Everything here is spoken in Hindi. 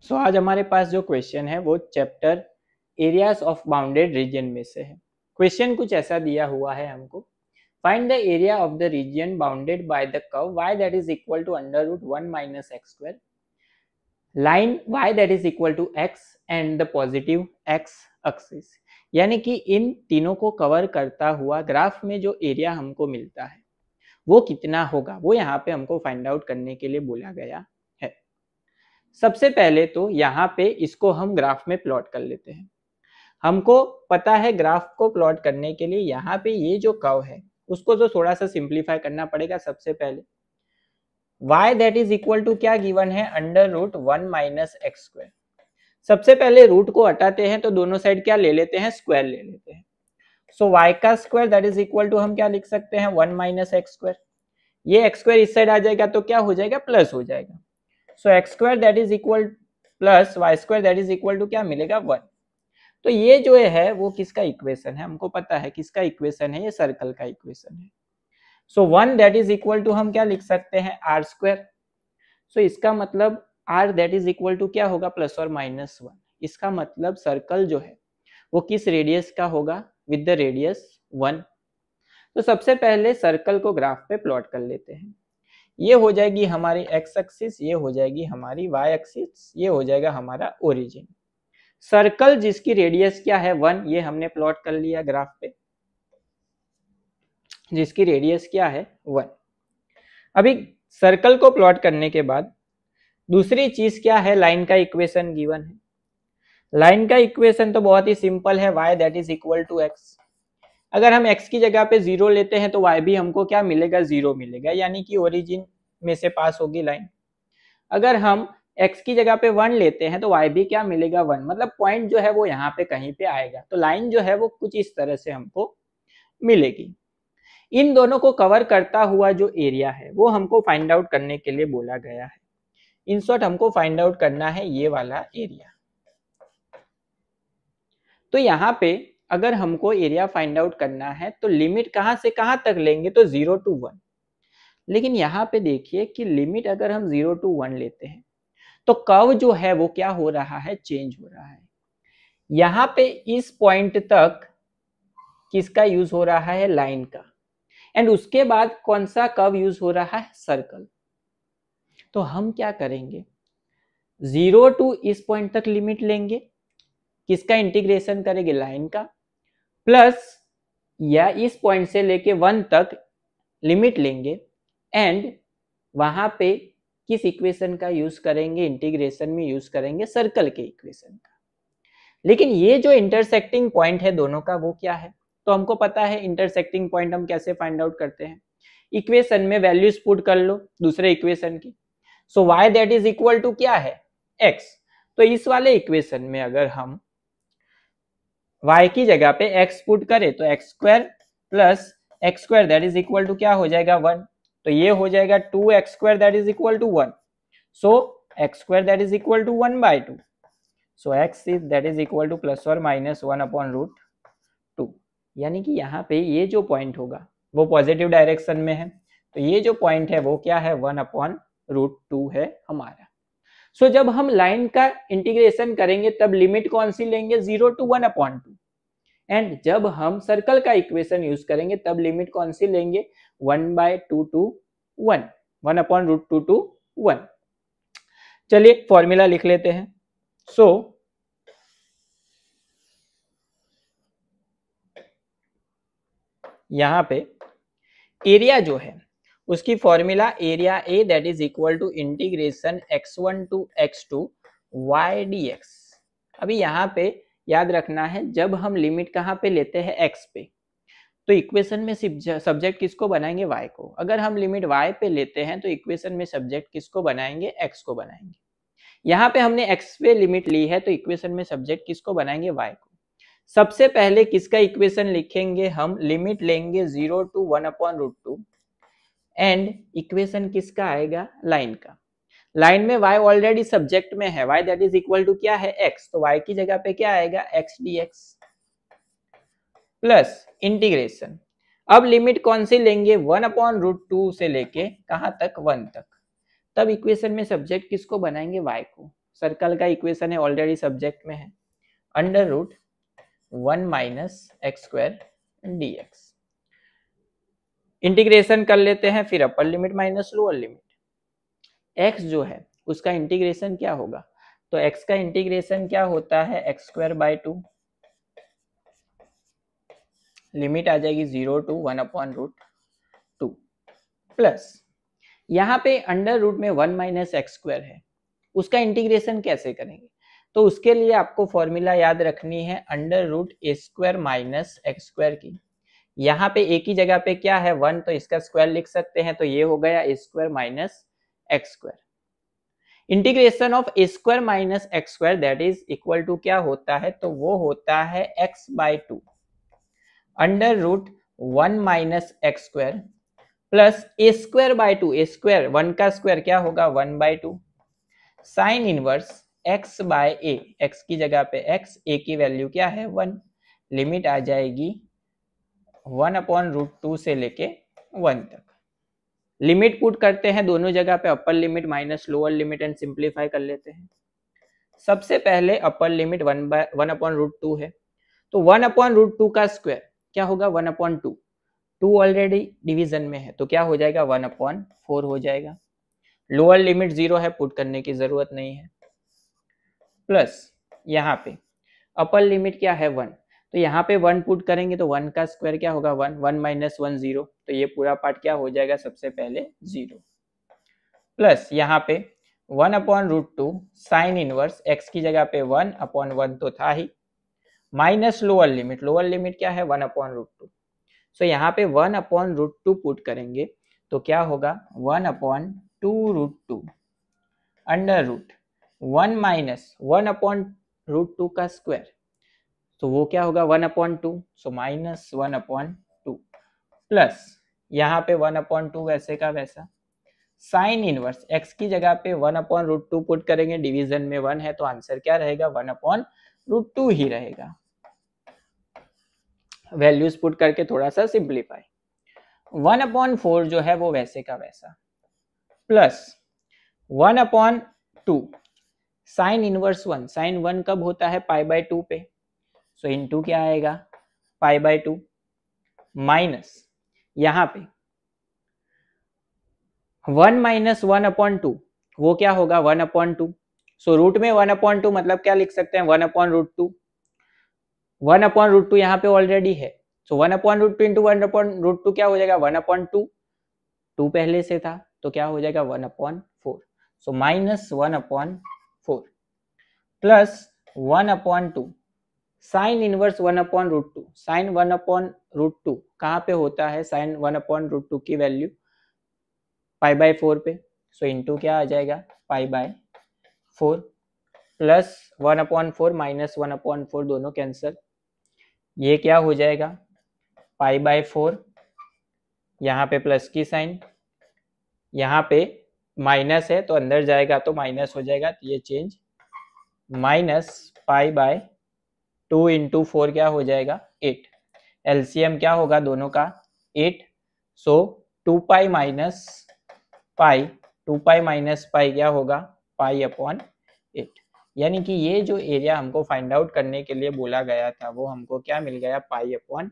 सो आज हमारे पास जो क्वेश्चन है वो chapter areas of bounded reason में से है। क्वेश्चन कुछ ऐसा दिया हुआ है हमको, find the area of the reason bounded by the curve y that is equal to under root 1 minus x square, line y that is equal to x and the positive x axis। यानी कि इन तीनों को कवर करता हुआ ग्राफ में जो एरिया हमको मिलता है वो कितना होगा, वो यहाँ पे हमको फाइंड आउट करने के लिए बोला गया है। सबसे पहले तो यहाँ पे इसको हम ग्राफ में प्लॉट कर लेते हैं। हमको पता है ग्राफ को प्लॉट करने के लिए यहाँ पे ये जो कर्व है उसको तो थोड़ा सा सिंप्लीफाई करना पड़ेगा। सबसे पहले y that is equal to क्या गिवन है, under root 1 minus X square. सबसे पहले रूट को हटाते हैं तो दोनों साइड क्या ले लेते हैं, स्क्वायर ले लेते हैं। सो y का square that is equal to हम क्या लिख सकते हैं, 1 माइनस एक्स स्क्वायर। ये एक्स स्क्वायर इस साइड आ जाएगा तो क्या हो जाएगा, प्लस हो जाएगा। So X square that is equal plus Y square that is equal to क्या मिलेगा, 1। तो ये जो है वो किसका इक्वेशन है, हमको पता है किसका इक्वेशन है, ये सर्कल का इक्वेशन है। So 1 that is equal to हम क्या लिख सकते हैं, आर स्क्वायर। सो इसका मतलब R that is equal to क्या होगा, प्लस और माइनस 1। इसका मतलब सर्कल जो है वो किस रेडियस का होगा, विद द रेडियस 1। तो सबसे पहले सर्कल को ग्राफ पे प्लॉट कर लेते हैं। ये हो जाएगी हमारी एक्स एक्सिस, ये हो जाएगी हमारी वाई एक्सिस, ये हो जाएगा हमारा ओरिजिन। सर्कल जिसकी रेडियस क्या है 1, ये हमने प्लॉट कर लिया ग्राफ पे, जिसकी रेडियस क्या है 1। अभी सर्कल को प्लॉट करने के बाद दूसरी चीज क्या है, लाइन का इक्वेशन गिवन है। लाइन का इक्वेशन तो बहुत ही सिंपल है, y that is equal to x। अगर हम x की जगह पे 0 लेते हैं तो y भी हमको क्या मिलेगा, 0 मिलेगा, यानी कि ओरिजिन में से पास होगी लाइन। अगर हम x की जगह पे 1 लेते हैं तो y भी क्या मिलेगा, 1। मतलब पॉइंट जो है वो यहाँ पे कहीं पे आएगा। तो लाइन जो है वो कुछ इस तरह से हमको मिलेगी। इन दोनों को कवर करता हुआ जो एरिया है वो हमको फाइंड आउट करने के लिए बोला गया है। इन शॉर्ट हमको फाइंड आउट करना है ये वाला एरिया। तो यहाँ पे अगर हमको एरिया फाइंड आउट करना है तो लिमिट कहाँ से कहाँ तक लेंगे, तो 0 to 1। लेकिन यहाँ पे देखिए कि लिमिट अगर हम 0 to 1 लेते हैं तो कर्व जो है वो क्या हो रहा है, चेंज हो रहा है। यहाँ पे इस पॉइंट तक किसका यूज हो रहा है, लाइन का। एंड उसके बाद कौन सा कर्व यूज हो रहा है, सर्कल। तो हम क्या करेंगे, 0 to इस पॉइंट तक लिमिट लेंगे, किसका इंटीग्रेशन करेंगे, लाइन का, प्लस या इस पॉइंट से लेके 1 तक लिमिट लेंगे एंड वहां पे किस इक्वेशन का यूज करेंगे, इंटीग्रेशन में यूज करेंगे सर्कल के इक्वेशन का। लेकिन ये जो इंटरसेक्टिंग पॉइंट है दोनों का वो क्या है, तो हमको पता है इंटरसेक्टिंग पॉइंट हम कैसे फाइंड आउट करते हैं, इक्वेशन में वैल्यूज पुट कर लो दूसरे इक्वेशन की। So y that is equal to क्या है, x। तो इस वाले इक्वेशन में अगर हम y की जगह पे x पुट करें तो X square plus X square that is equal to क्या हो जाएगा, 1। तो ये हो जाएगा 2x square that is equal to 1। So X square that is equal to 1/2। So x is that is equal to plus और माइनस 1 अपॉन रूट 2। यानी कि यहाँ पे ये जो पॉइंट होगा वो पॉजिटिव डायरेक्शन में है, तो ये जो पॉइंट है वो क्या है, 1 अपॉन रूट 2 है हमारा। सो जब हम लाइन का इंटीग्रेशन करेंगे तब लिमिट कौन सी लेंगे, 0 to 1 अपॉन 2। एंड जब हम सर्कल का इक्वेशन यूज करेंगे तब लिमिट कौन सी लेंगे, 1/2 to 1, 1 अपॉन रूट 2 to 1। चलिए फॉर्मूला लिख लेते हैं। सो यहाँ पे एरिया जो है उसकी formula area A that is equal to integration x1 to x2 y dx। अभी यहाँ पे याद रखना है जब हम लिमिट कहाँ पे लेते हैं, x पे, तो इक्वेशन में सब्जेक्ट किसको बनाएंगे, y को। अगर हम लिमिट y पे लेते हैं तो इक्वेशन में सब्जेक्ट किसको बनाएंगे, x को बनाएंगे। यहाँ पे हमने x पे लिमिट ली है तो इक्वेशन में सब्जेक्ट किसको बनाएंगे, y को। सबसे पहले किसका इक्वेशन लिखेंगे, हम लिमिट लेंगे 0 to 1 upon root 2 and equation किसका आएगा, लाइन का। लाइन में y ऑलरेडी सब्जेक्ट में है, y that is equal to क्या है, x। तो y की जगह पे क्या आएगा, x dx प्लस इंटीग्रेशन। अब लिमिट कौन सी लेंगे, 1 अपॉन रूट 2 से लेके कहां तक, 1 तक। तब इक्वेशन में सब्जेक्ट किसको बनाएंगे, y को। सर्कल का इक्वेशन है, ऑलरेडी सब्जेक्ट में है, under root 1 minus X square dx। Integration कर लेते हैं, फिर upper limit minus lower limit. x जो है उसका इंटीग्रेशन क्या होगा, तो x का इंटीग्रेशन क्या होता है, एक्स स्क्वायर बाय 2, लिमिट आ जाएगी 0 to 1 अपॉन रूट 2, प्लस यहाँ पे अंडर रूट में 1 माइनस एक्स स्क्वायर है, उसका इंटीग्रेशन कैसे करेंगे, तो उसके लिए आपको फॉर्मूला याद रखनी है अंडर रूट ए स्क्वायर माइनस एक्स स्क्वायर की। यहाँ पे एक ही जगह पे क्या है 1, तो इसका स्क्वायर लिख सकते हैं, तो ये हो गया A square minus X square. Integration of A square minus X square that is equal to क्या होता है, तो वो होता है X by 2 under root 1 minus X square plus A square by 2, A square 1 का स्क्वायर क्या होगा 1 by 2 sine inverse x by A, x की जगह पे x, a की वैल्यू क्या है 1, लिमिट आ जाएगी 1 अपॉन रूट 2 से लेके 1 तक। लिमिट पुट करते हैं दोनों जगह पे, अपर limit minus lower limit and simplify कर लेते हैं। सबसे पहले अपर लिमिट 1 अपॉन रूट 2 है, तो 1 अपॉन रूट 2 का स्क्वायर क्या होगा 1 अपॉन 2, 2 ऑलरेडी डिवीजन में है तो क्या हो जाएगा 1 अपॉन 4 हो जाएगा। लोअर लिमिट 0 है, पुट करने की जरूरत नहीं है, प्लस यहाँ पे अपर लिमिट क्या है 1, तो यहाँ पे 1 पुट करेंगे तो 1 का स्क्वायर क्या होगा 1, 1 माइनस 1 0, तो ये पूरा पार्ट क्या हो जाएगा सबसे पहले 0, प्लस यहाँ पे 1 upon root 2 sine inverse x की जगह पे 1 अपॉन 1 तो था ही, माइनस लोअर लिमिट क्या है 1 अपॉन रूट 2, सो यहाँ पे 1 अपॉन रूट 2 पुट करेंगे तो क्या होगा 1 upon 2 root 2 under root 1 minus 1 upon root 2 का स्क्वायर, तो वो क्या होगा 1 upon 2, so minus 1 upon 2 plus यहाँ पे 1 अपॉन 2 वैसे का वैसा, साइन इनवर्स x की जगह पे 1 अपॉन रूट 2 पुट करेंगे, डिवीजन में 1 है तो आंसर क्या रहेगा 1 अपॉन रूट 2 ही रहेगा। वैल्यूज पुट करके थोड़ा सा सिंप्लीफाई, 1 अपॉन 4 जो है वो वैसे का वैसा, plus 1 upon 2 sine inverse 1, sine 1 कब होता है पाई बाय 2 पे, सो इनटू क्या आएगा पाई बाय 2 माइनस यहाँ पे 1 माइनस 1 अपॉन 2 वो क्या होगा 1 अपॉन 2, सो रूट में 1 अपॉन 2 मतलब क्या लिख सकते हैं 1 अपॉन रूट 2, 1 अपॉन रूट 2 यहाँ पे ऑलरेडी है, so 1 upon root 2 into 1 upon root 2 क्या हो जाएगा 1 अपॉन 2, 2 पहले से था तो क्या हो जाएगा 1 upon 4, so minus 1 upon 4 plus 1 upon 2 sine inverse 1 upon root 2, sine 1 upon root 2 कहाँ पे होता है, साइन 1 अपॉन रूट 2 की वैल्यू पाई बाय 4 पे, सो इनटू क्या आ जाएगा pi by 4 plus 1 upon 4 minus 1 upon 4 दोनों कैंसिल, ये क्या हो जाएगा पाई बाय 4, यहाँ पे प्लस की साइन, यहाँ पे माइनस है तो अंदर जाएगा तो माइनस हो जाएगा, तो ये change minus pi by 2 into 4 क्या हो जाएगा 8, एलसीएम क्या होगा दोनों का 8, सो 2 pi minus pi, 2 pi minus pi क्या होगा पाई अपॉन 8, यानी कि ये जो एरिया हमको फाइंड आउट करने के लिए बोला गया था वो हमको क्या मिल गया पाई अपॉन